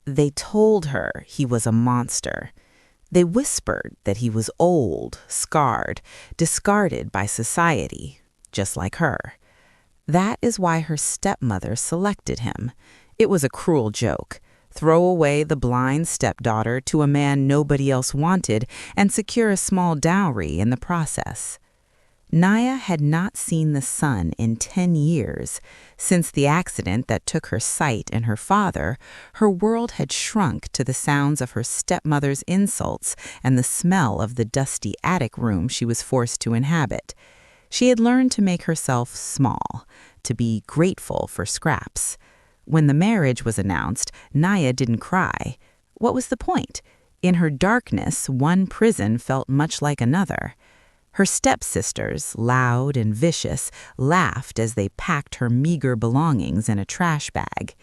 They told her he was a monster. They whispered that he was old, scarred, discarded by society, just like her. That is why her stepmother selected him. It was a cruel joke. Throw away the blind stepdaughter to a man nobody else wanted and secure a small dowry in the process. Naya had not seen the sun in 10 years. Since the accident that took her sight and her father, her world had shrunk to the sounds of her stepmother's insults and the smell of the dusty attic room she was forced to inhabit. She had learned to make herself small, to be grateful for scraps. When the marriage was announced, Naya didn't cry. What was the point? In her darkness, one prison felt much like another. Her stepsisters, loud and vicious, laughed as they packed her meager belongings in a trash bag.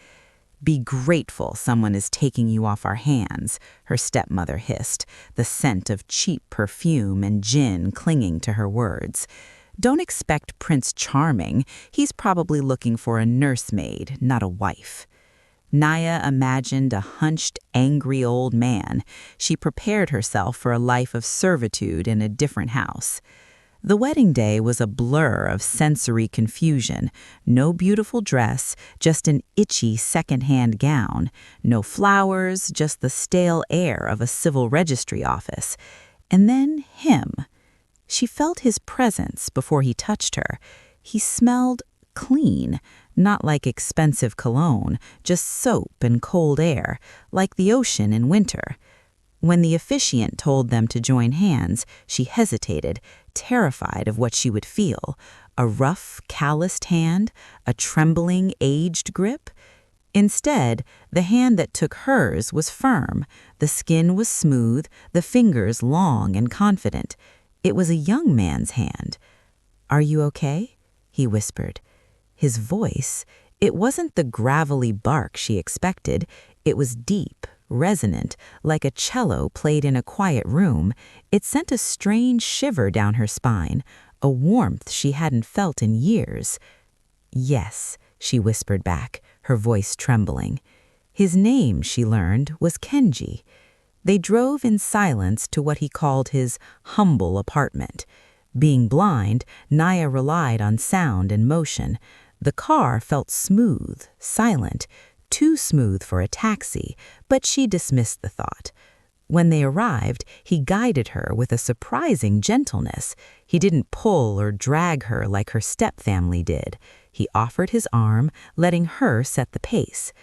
"Be grateful someone is taking you off our hands," her stepmother hissed, the scent of cheap perfume and gin clinging to her words. "Don't expect Prince Charming. He's probably looking for a nursemaid, not a wife." Naya imagined a hunched, angry old man. She prepared herself for a life of servitude in a different house. The wedding day was a blur of sensory confusion. No beautiful dress, just an itchy second-hand gown. No flowers, just the stale air of a civil registry office. And then him. She felt his presence before he touched her. He smelled clean, not like expensive cologne, just soap and cold air, like the ocean in winter. When the officiant told them to join hands, she hesitated, terrified of what she would feel. A rough, calloused hand, a trembling, aged grip. Instead, the hand that took hers was firm. The skin was smooth, the fingers long and confident. It was a young man's hand. "Are you okay?" he whispered. His voice, it wasn't the gravelly bark she expected. It was deep, resonant, like a cello played in a quiet room. It sent a strange shiver down her spine, a warmth she hadn't felt in years. "Yes," she whispered back, her voice trembling. His name, she learned, was Kenji. They drove in silence to what he called his humble apartment. Being blind, Naya relied on sound and motion. The car felt smooth, silent, too smooth for a taxi, but she dismissed the thought. When they arrived, he guided her with a surprising gentleness. He didn't pull or drag her like her stepfamily did. He offered his arm, letting her set the pace.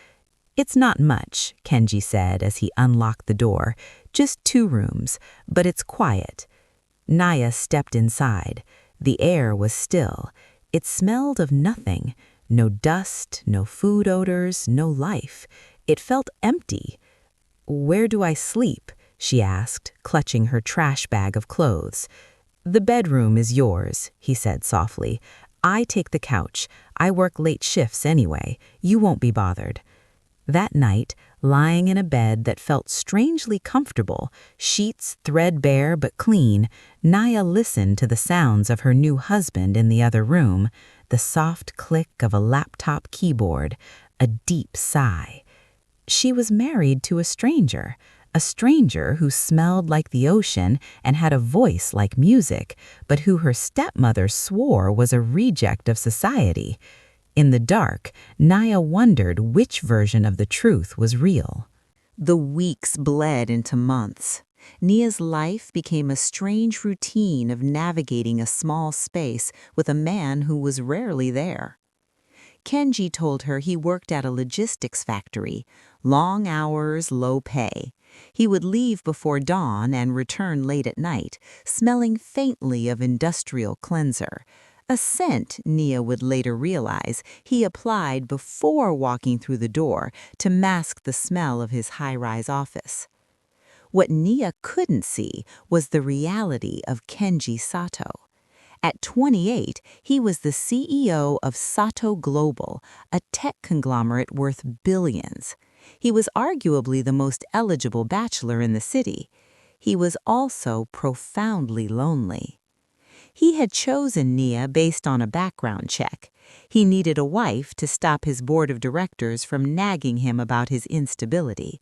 "It's not much," Kenji said as he unlocked the door. "Just 2 rooms, but it's quiet." Naya stepped inside. The air was still. It smelled of nothing. No dust, no food odors, no life. It felt empty. "Where do I sleep?" she asked, clutching her trash bag of clothes. "The bedroom is yours," he said softly. "I take the couch. I work late shifts anyway. You won't be bothered." That night, lying in a bed that felt strangely comfortable, sheets threadbare but clean, Naya listened to the sounds of her new husband in the other room, the soft click of a laptop keyboard, a deep sigh. She was married to a stranger who smelled like the ocean and had a voice like music, but who her stepmother swore was a reject of society. In the dark, Naya wondered which version of the truth was real. The weeks bled into months. Nia's life became a strange routine of navigating a small space with a man who was rarely there. Kenji told her he worked at a logistics factory, long hours, low pay. He would leave before dawn and return late at night, smelling faintly of industrial cleanser. A scent, Nia would later realize, he applied before walking through the door to mask the smell of his high-rise office. What Nia couldn't see was the reality of Kenji Sato. At 28, he was the CEO of Sato Global, a tech conglomerate worth billions. He was arguably the most eligible bachelor in the city. He was also profoundly lonely. He had chosen Nia based on a background check. He needed a wife to stop his board of directors from nagging him about his instability.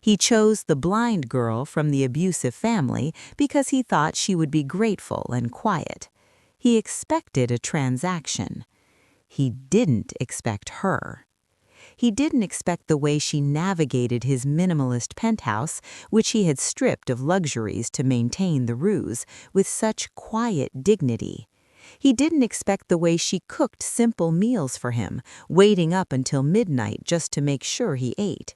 He chose the blind girl from the abusive family because he thought she would be grateful and quiet. He expected a transaction. He didn't expect her. He didn't expect the way she navigated his minimalist penthouse, which he had stripped of luxuries to maintain the ruse, with such quiet dignity. He didn't expect the way she cooked simple meals for him, waiting up until midnight just to make sure he ate.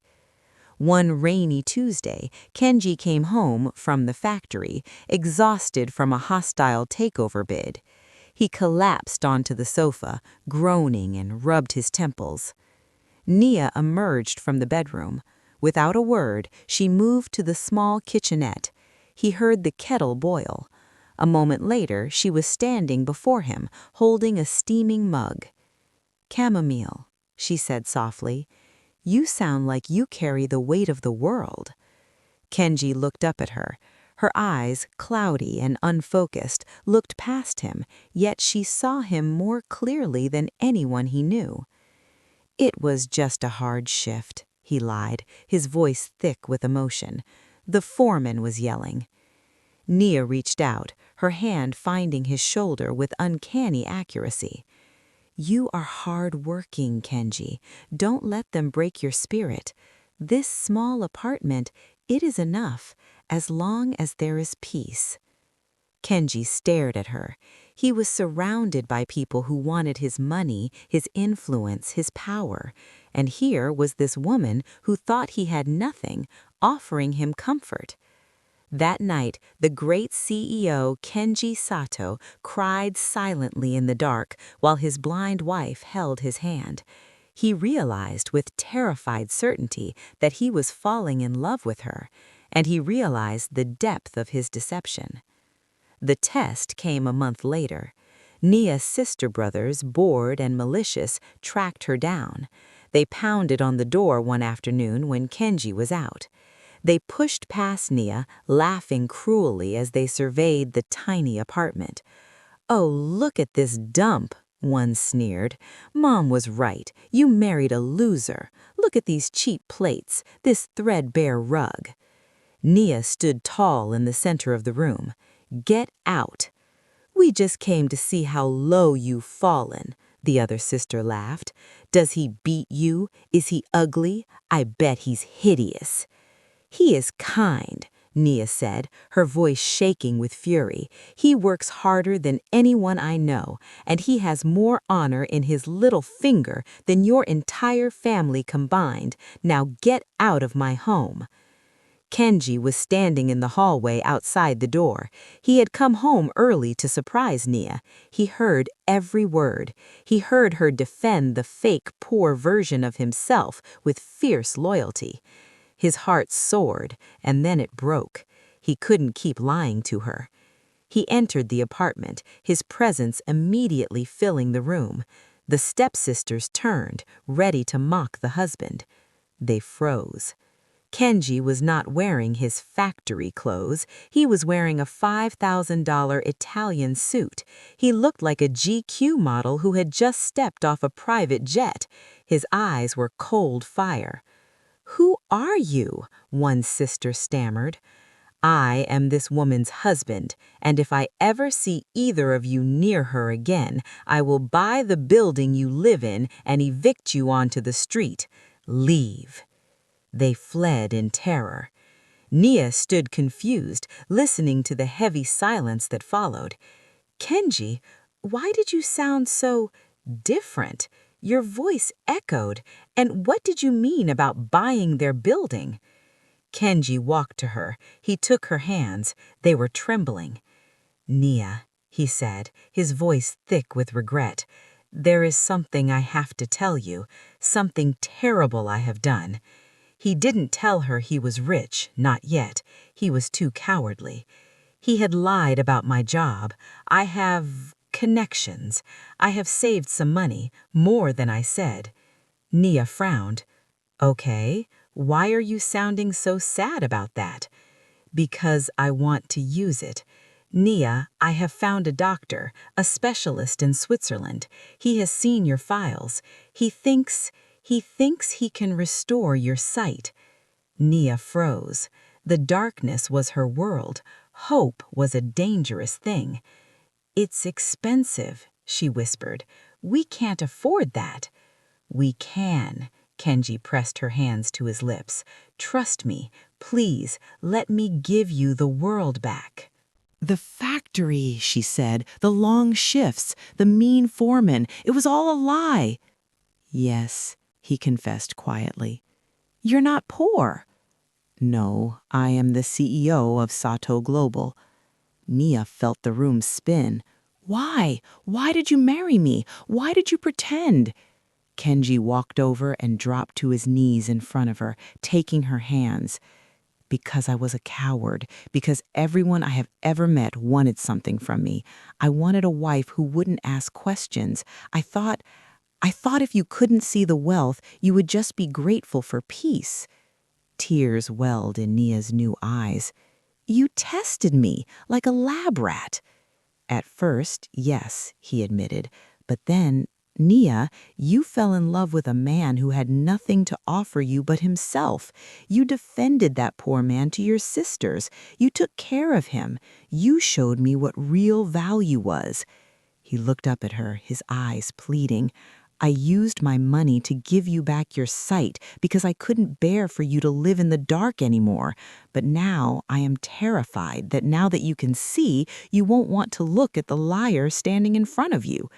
One rainy Tuesday, Kenji came home from the factory, exhausted from a hostile takeover bid. He collapsed onto the sofa, groaning and rubbed his temples. Nia emerged from the bedroom. Without a word, she moved to the small kitchenette. He heard the kettle boil. A moment later, she was standing before him, holding a steaming mug. "Chamomile," she said softly. "You sound like you carry the weight of the world." Kenji looked up at her. Her eyes, cloudy and unfocused, looked past him, yet she saw him more clearly than anyone he knew. "It was just a hard shift," he lied, his voice thick with emotion. "The foreman was yelling." Nia reached out, her hand finding his shoulder with uncanny accuracy. "You are hard-working, Kenji. Don't let them break your spirit. This small apartment, it is enough, as long as there is peace." Kenji stared at her. He was surrounded by people who wanted his money, his influence, his power. And here was this woman who thought he had nothing, offering him comfort. That night, the great CEO, Kenji Sato, cried silently in the dark while his blind wife held his hand. He realized with terrified certainty that he was falling in love with her, and he realized the depth of his deception. The test came a month later. Nia's sister brothers, bored and malicious, tracked her down. They pounded on the door one afternoon when Kenji was out. They pushed past Nia, laughing cruelly as they surveyed the tiny apartment. "Oh, look at this dump," one sneered. "Mom was right. You married a loser. Look at these cheap plates, this threadbare rug." Nia stood tall in the center of the room. "Get out." "We just came to see how low you've fallen," the other sister laughed. "Does he beat you? Is he ugly? I bet he's hideous." "He is kind," Nia said, her voice shaking with fury. "He works harder than anyone I know, and he has more honor in his little finger than your entire family combined. Now get out of my home." Kenji was standing in the hallway outside the door. He had come home early to surprise Nia. He heard every word. He heard her defend the fake, poor version of himself with fierce loyalty. His heart soared, and then it broke. He couldn't keep lying to her. He entered the apartment, his presence immediately filling the room. The stepsisters turned, ready to mock the husband. They froze. Kenji was not wearing his factory clothes. He was wearing a $5,000 Italian suit. He looked like a GQ model who had just stepped off a private jet. His eyes were cold fire. "Who are you?" one sister stammered. "I am this woman's husband, and if I ever see either of you near her again, I will buy the building you live in and evict you onto the street. Leave." They fled in terror. Nia stood confused, listening to the heavy silence that followed. "Kenji, why did you sound so different? Your voice echoed. And what did you mean about buying their building?" Kenji walked to her. He took her hands. They were trembling. "Nia," he said, his voice thick with regret, "there is something I have to tell you, something terrible I have done." He didn't tell her he was rich, not yet. He was too cowardly. "He had lied about my job. I have connections. I have saved some money, more than I said." Nia frowned. "Okay, why are you sounding so sad about that?" "Because I want to use it." Nia, I have found a doctor, a specialist in Switzerland. He has seen your files. He thinks he can restore your sight. Nia froze. The darkness was her world. Hope was a dangerous thing. It's expensive, she whispered. We can't afford that. We can. Kenji pressed her hands to his lips. Trust me, please, let me give you the world back. The factory, she said, the long shifts, the mean foreman, it was all a lie. Yes, he confessed quietly. You're not poor. No, I am the CEO of Sato Global. Nia felt the room spin. Why? Why did you marry me? Why did you pretend? Kenji walked over and dropped to his knees in front of her, taking her hands. Because I was a coward, because everyone I have ever met wanted something from me. I wanted a wife who wouldn't ask questions. I thought if you couldn't see the wealth, you would just be grateful for peace. Tears welled in Nia's new eyes. You tested me like a lab rat. At first, yes, he admitted, but then, Nia, you fell in love with a man who had nothing to offer you but himself. You defended that poor man to your sisters. You took care of him. You showed me what real value was. He looked up at her, his eyes pleading. I used my money to give you back your sight because I couldn't bear for you to live in the dark anymore. But now I am terrified that now that you can see, you won't want to look at the liar standing in front of you.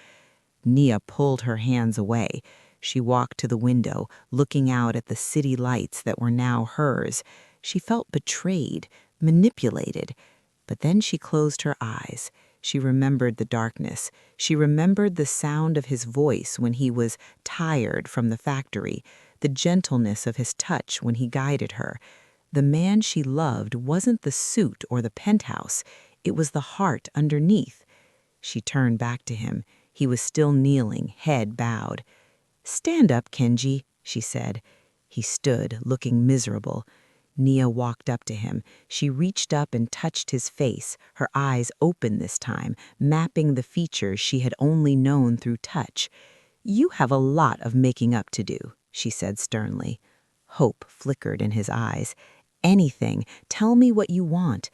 Nia pulled her hands away. She walked to the window, looking out at the city lights that were now hers. She felt betrayed, manipulated. But then she closed her eyes. She remembered the darkness. She remembered the sound of his voice when he was tired from the factory, the gentleness of his touch when he guided her. The man she loved wasn't the suit or the penthouse. It was the heart underneath. She turned back to him. He was still kneeling, head bowed. Stand up, Kenji, she said. He stood, looking miserable. Nia walked up to him. She reached up and touched his face, her eyes open this time, mapping the features she had only known through touch. You have a lot of making up to do, she said sternly. Hope flickered in his eyes. Anything. Tell me what you want.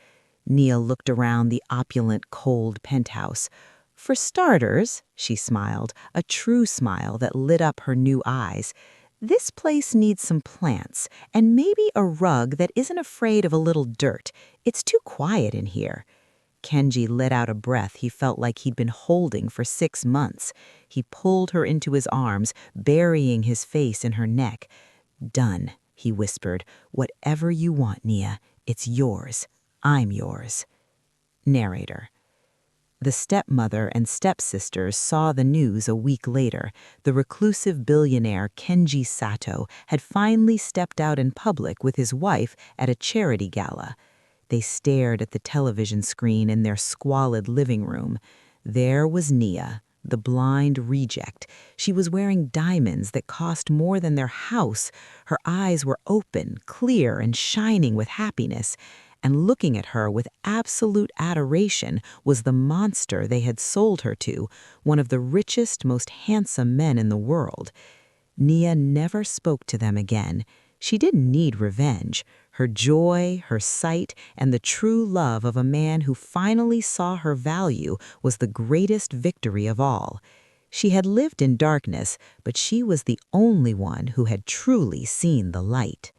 Nia looked around the opulent, cold penthouse. For starters, she smiled, a true smile that lit up her new eyes. This place needs some plants, and maybe a rug that isn't afraid of a little dirt. It's too quiet in here. Kenji let out a breath he felt like he'd been holding for 6 months. He pulled her into his arms, burying his face in her neck. Done, he whispered. Whatever you want, Nia, it's yours. I'm yours. Narrator. The stepmother and stepsisters saw the news a week later. The reclusive billionaire Kenji Sato had finally stepped out in public with his wife at a charity gala. They stared at the television screen in their squalid living room. There was Nia, the blind reject. She was wearing diamonds that cost more than their house. Her eyes were open, clear, and shining with happiness. And looking at her with absolute adoration was the monster they had sold her to, one of the richest, most handsome men in the world. Nia never spoke to them again. She didn't need revenge. Her joy, her sight, and the true love of a man who finally saw her value was the greatest victory of all. She had lived in darkness, but she was the only one who had truly seen the light.